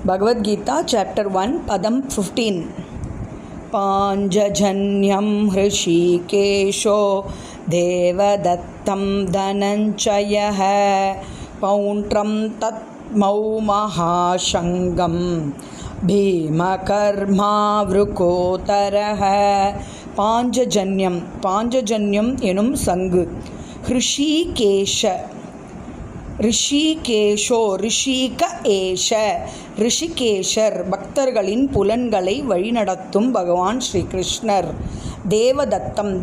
Bhagavad Gita chapter 1 padam 15. Panjajanyam hrishikesho devadattam dhananchayah pauntram tatmau mahashangam bhimakarma vrukotarah. Panchajanyam எனும் சங்கு. ரிஷிகேஷோ ரிஷிக ஏஷ ரிஷிகேஷர் பக்தர்களின் புலன்களை வழிநடத்தும் பகவான் ஸ்ரீகிருஷ்ணர். தேவதத்தம்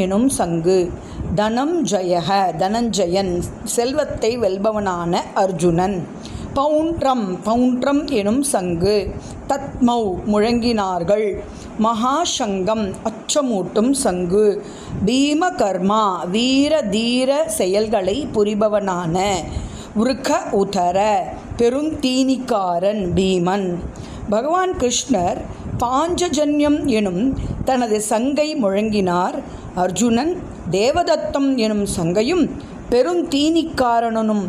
எனும் சங்கு. தனஞ்சயன் செல்வத்தை வெல்பவனான அர்ஜுனன். பவுன்றம் எனும் சங்கு. தத்மௌ முழங்கினார்கள். மகாசங்கம் அச்சமூட்டும் சங்கு. பீமகர்மா வீர தீர செயல்களை புரிபவனான. விருக உதர பெருந்தீனிக்காரன் பீமன். பகவான் கிருஷ்ணர் பாஞ்சஜன்யம் எனும் தனது சங்கை முழங்கினார். அர்ஜுனன் தேவதத்தம் எனும் சங்கையும் பெருந்தீனிக்காரனும்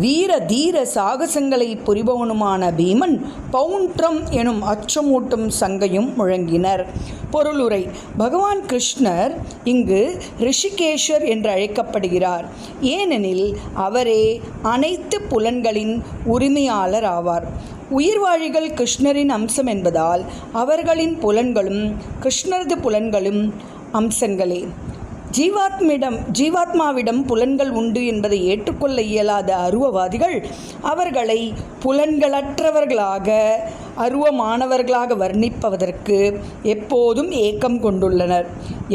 வீர தீர சாகசங்களை புரிபவனுமான பீமன் பவுன்றம் எனும் அச்சமூட்டும் சங்கையும் முழங்கினர். பொருளுரை: பகவான் கிருஷ்ணர் இங்கு ரிஷிகேஷர் என்று அழைக்கப்படுகிறார். ஏனெனில் அவரே அனைத்து புலன்களின் உரிமையாளர் ஆவார். உயிர்வாழிகள் கிருஷ்ணரின் அம்சம் என்பதால் அவர்களின் புலன்களும் கிருஷ்ணரது புலன்களும் அம்சங்களே. ஜீவாத்மாவிடம் புலன்கள் உண்டு என்பதை ஏற்றுக்கொள்ள இயலாத அருவவாதிகள் அவர்களை புலன்களற்றவர்களாக அருவமானவர்களாக வர்ணிப்பதற்கு எப்போதும் ஏக்கம் கொண்டுள்ளனர்.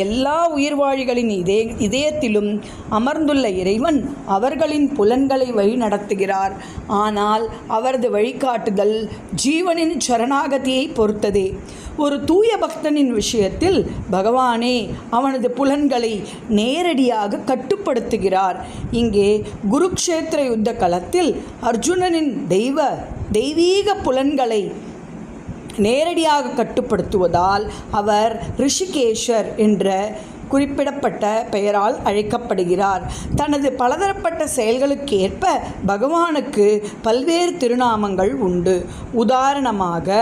எல்லா உயிர்வாழிகளின் இதயத்திலும் அமர்ந்துள்ள இறைவன் அவர்களின் புலன்களை வழி நடத்துகிறார். ஆனால் அவரது வழிகாட்டுதல் ஜீவனின் சரணாகதியை பொறுத்ததே. ஒரு தூய பக்தனின் விஷயத்தில் பகவானே அவனது புலன்களை நேரடியாக கட்டுப்படுத்துகிறார். இங்கே குருக்ஷேத்திர யுத்த களத்தில் அர்ஜுனனின் தெய்வீக புலன்களை நேரடியாக கட்டுப்படுத்துவதால் அவர் ரிஷிகேஷர் என்ற குறிப்பிடப்பட்ட பெயரால் அழைக்கப்படுகிறார். தனது பலதரப்பட்ட செயல்களுக்கு ஏற்ப பகவானுக்கு பல்வேறு திருநாமங்கள் உண்டு. உதாரணமாக,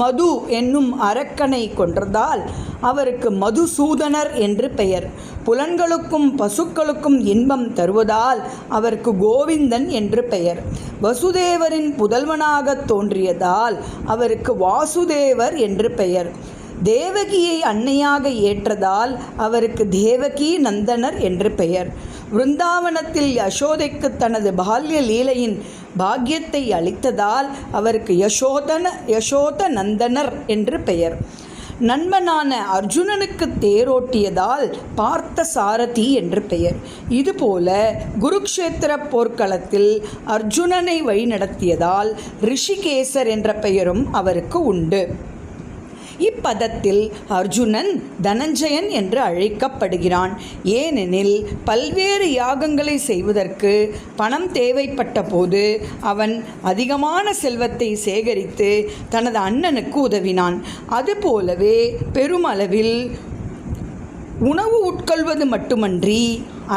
மது என்னும் அரக்கனை கொன்றதால் அவருக்கு மதுசூதனர் என்று பெயர். புலன்களுக்கும் பசுக்களுக்கும் இன்பம் தருவதால் அவருக்கு கோவிந்தன் என்று பெயர். வசுதேவரின் புதல்வனாக தோன்றியதால் அவருக்கு வாசுதேவர் என்று பெயர். தேவகியை அன்னையாக ஏற்றதால் அவருக்கு தேவகி நந்தனர் என்று பெயர். விருந்தாவனத்தில் யசோதைக்கு தனது பால்ய லீலையின் பாக்கியத்தை அளித்ததால் அவருக்கு யசோத நந்தனர் என்று பெயர். நண்பனான அர்ஜுனனுக்கு தேரோட்டியதால் பார்த்த சாரதி என்று பெயர். இதுபோல குருக்ஷேத்திர போர்க்களத்தில் அர்ஜுனனை வழிநடத்தியதால் ரிஷிகேசர் என்ற பெயரும் அவருக்கு உண்டு. இப்பதத்தில் அர்ஜுனன் தனஞ்சயன் என்று அழைக்கப்படுகிறான். ஏனெனில் பல்வேறு யாகங்களை செய்வதற்கு பணம் தேவைப்பட்ட போது அவன் அதிகமான செல்வத்தை சேகரித்து தனது அண்ணனுக்கு உதவினான். அதுபோலவே பெருமளவில் உணவு உட்கொள்வது மட்டுமன்றி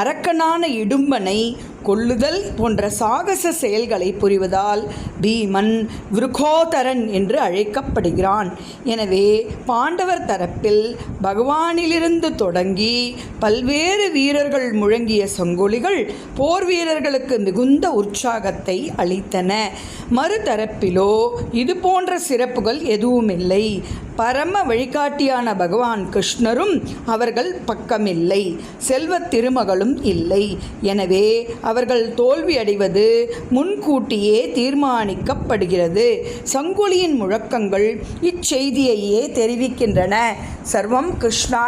அரக்கனான இடும்பனை கொல்லுதல் போன்ற சாகச செயல்களை புரிவதால் பீமன் விருகோதரன் என்று அழைக்கப்படுகிறான். எனவே பாண்டவர் தரப்பில் பகவானிலிருந்து தொடங்கி பல்வேறு வீரர்கள் முழங்கிய சங்கொலிகள் போர் வீரர்களுக்கு மிகுந்த உற்சாகத்தை அளித்தன. மறுதரப்பிலோ இது போன்ற சிறப்புகள் எதுவுமில்லை. பரம வழிகாட்டியான பகவான் கிருஷ்ணரும் அவர்கள் பக்கமில்லை. செல்வத் திருமகளும் இல்லை. எனவே அவர்கள் தோல்வி அடைவது முன்கூட்டியே தீர்மானிக்கப்படுகிறது. சங்கொலியின் முழக்கங்கள் இச்செய்தியையே தெரிவிக்கின்றன. சர்வம் கிருஷ்ணா.